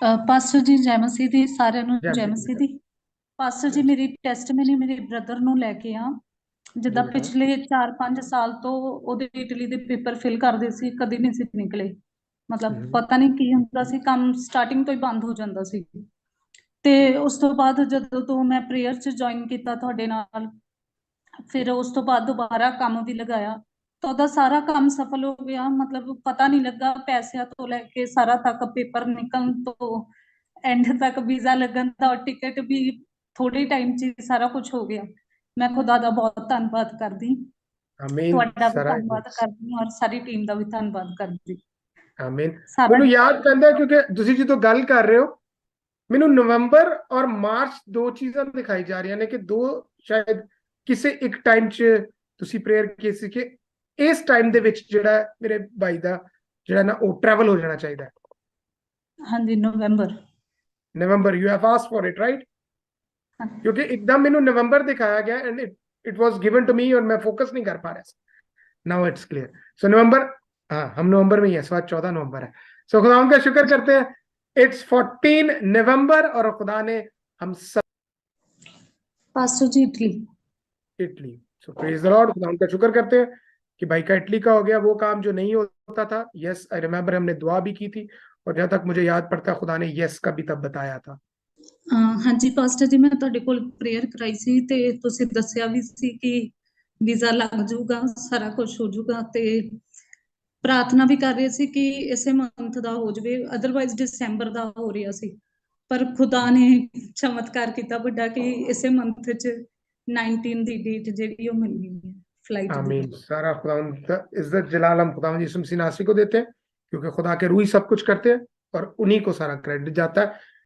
Pastor ਜੀ ਜੈ ਮਸੀਹ ਦੀ, ਸਾਰਿਆਂ ਨੂੰ जय ਜੈ मसीह की ਮਸੀਹ बेटा। ਦੀ। ਪਾਸਟਰ ਜੀ जय मसीह। ਮੇਰੀ ਟੈਸਟਮਨੀ ਮੇਰੇ ਬ੍ਰਦਰ ਨੂੰ ਲੈ ਕੇ ਆ। जी ਜਿੱਦਾਂ बेटा। ਪਿਛਲੇ 4-5 ਸਾਲ ਤੋਂ ਉਹਦੇ ਇਟਲੀ ਦੇ ਪੇਪਰ ਫਿਲ ਕਰਦੇ ਸੀ, ਕਦੇ ਨਹੀਂ ਸੀ ਨਿਕਲੇ। ਮਤਲਬ हम्म। ਪਤਾ ਨਹੀਂ ਕੀ ਹੁੰਦਾ ਸੀ, ਕੰਮ ਸਟਾਰਟਿੰਗ ਤੋਂ ਹੀ ਬੰਦ ਹੋ ਜਾਂਦਾ ਸੀ। ਤੇ ਉਸ ਤੋਂ ਬਾਅਦ ਜਦੋਂ ਤੋਂ ਮੈਂ ਪ੍ਰੇਅਰ 'ਚ ਜੁਆਇਨ ਕੀਤਾ ਤੁਹਾਡੇ ਨਾਲ, ਫਿਰ ਉਸ ਤੋਂ ਬਾਅਦ ਦੁਬਾਰਾ ਕੰਮ ਵੀ ਲਗਾਇਆ ਤਾਂ ਉਹਦਾ ਸਾਰਾ ਕੰਮ ਸਫਲ ਹੋ ਗਿਆ। ਮਤਲਬ ਪਤਾ ਨਹੀਂ ਲੱਗਾ, ਪੈਸਿਆਂ ਤੋਂ ਲੈ ਕੇ ਸਾਰਾ ਤੱਕ, ਪੇਪਰ ਨਿਕਲਣ ਤੋਂ ਐਂਡ ਤੱਕ, ਵੀਜ਼ਾ ਲੱਗਣ ਦਾ ਔਰ ਟਿਕਟ ਵੀ ਥੋੜੇ ਟਾਈਮ 'ਚ ਹੀ ਸਾਰਾ ਕੁਝ ਹੋ ਗਿਆ। ਮੈਂ ਖੁਦਾ ਦਾ ਬਹੁਤ ਧੰਨਵਾਦ ਕਰਦੀ, आमीन ਤੁਹਾਡਾ ਵੀ सारा। ਧੰਨਵਾਦ ਕਰਦੀ ਔਰ ਸਾਰੀ ਟੀਮ ਦਾ ਵੀ ਧੰਨਵਾਦ ਕਰਦੀ। ਆਮੀਨ। ਸਾਰਾ ਮੈਨੂੰ ਯਾਦ ਪੈਂਦਾ ਕਿਉਂਕਿ ਤੁਸੀਂ ਜਦੋਂ ਗੱਲ ਕਰ ਰਹੇ ਹੋ, ਮੈਨੂੰ ਨਵੰਬਰ ਔਰ ਮਾਰਚ ਦੋ ਚੀਜ਼ਾਂ ਦਿਖਾਈ ਜਾ ਰਹੀਆਂ ਨੇ ਕਿ ਦੋ ਸ਼ਾਇਦ ਕਿਸੇ ਇੱਕ ਟਾਈਮ 'ਚ ਤੁਸੀਂ ਪ੍ਰੇਅਰ ਕੀਤੀ ਕਿ ਇਸ ਟਾਈਮ ਦੇ ਵਿੱਚ ਜਿਹੜਾ ਮੇਰੇ ਭਾਈ ਦਾ ਜਿਹੜਾ ਨਾ ਉਹ ਟਰੈਵਲ ਹੋ ਜਾਣਾ ਚਾਹੀਦਾ। ਹਾਂਜੀ, ਨਵੰਬਰ। November you have asked for it right. क्योंकि एकदम मैंने नवंबर दिखाया गया and it was given to me और मैं फोकस नहीं कर पा रहा। Now it's clear. सो नवंबर, हाँ हम नवंबर में ही है, इस बार 14 नवंबर है। सो खुदा का शुक्र करते हैं, इट्स 14 नवंबर और खुदा ने हम सब ਪਾਸਟਰ ਜੀ Italy. Italy. So praise the Lord. खुदा उनका शुक्र करते हैं कि भाई का इटली का हो गया वो काम जो नहीं होता था। यस आई रिमेम्बर, हमने दुआ भी की थी और जहां तक मुझे याद पड़ता है खुदा ने यस का भी तब बताया था। ਹਾਂਜੀ ਪਾਸਟਰ ਜੀ, ਮੈਂ ਤੁਹਾਡੇ ਕੋਲ ਪ੍ਰੇਅਰ ਕਰਾਈ ਸੀ ਤੇ ਤੁਸੀਂ ਦੱਸਿਆ ਵੀ ਸੀ ਕਿ ਵੀਜ਼ਾ ਲੱਗ ਜਾਊਗਾ, ਸਾਰਾ ਕੁਝ ਹੋ ਜਾਊਗਾ। ਤੇ ਪ੍ਰਾਰਥਨਾ ਵੀ ਕਰ ਰਹੇ ਸੀ ਕਿ ਇਸੇ ਮੰਥ ਦਾ ਹੋ ਜਾਵੇ, ਅਦਰਵਾਈਜ਼ ਦਸੰਬਰ ਦਾ ਹੋ ਰਿਹਾ ਸੀ। ਪਰ ਖੁਦਾ ਨੇ ਚਮਤਕਾਰ ਕੀਤਾ ਵੱਡਾ ਕਿ ਇਸੇ ਮੰਥ 'ਚ 19 ਦੀ ਡੇਟ ਜਿਹੜੀ ਉਹ ਮਿਲ ਗਈ ਹੈ ਫਲਾਈਟ ਦੀ। आमीन। सारा खुदा इज्जत जलाल हम खुदा यीशु मसीह नासी को देते हैं क्योंकि खुदा के रूह ही सब कुछ करते हैं और उन्हीं को सारा क्रेडिट जाता है।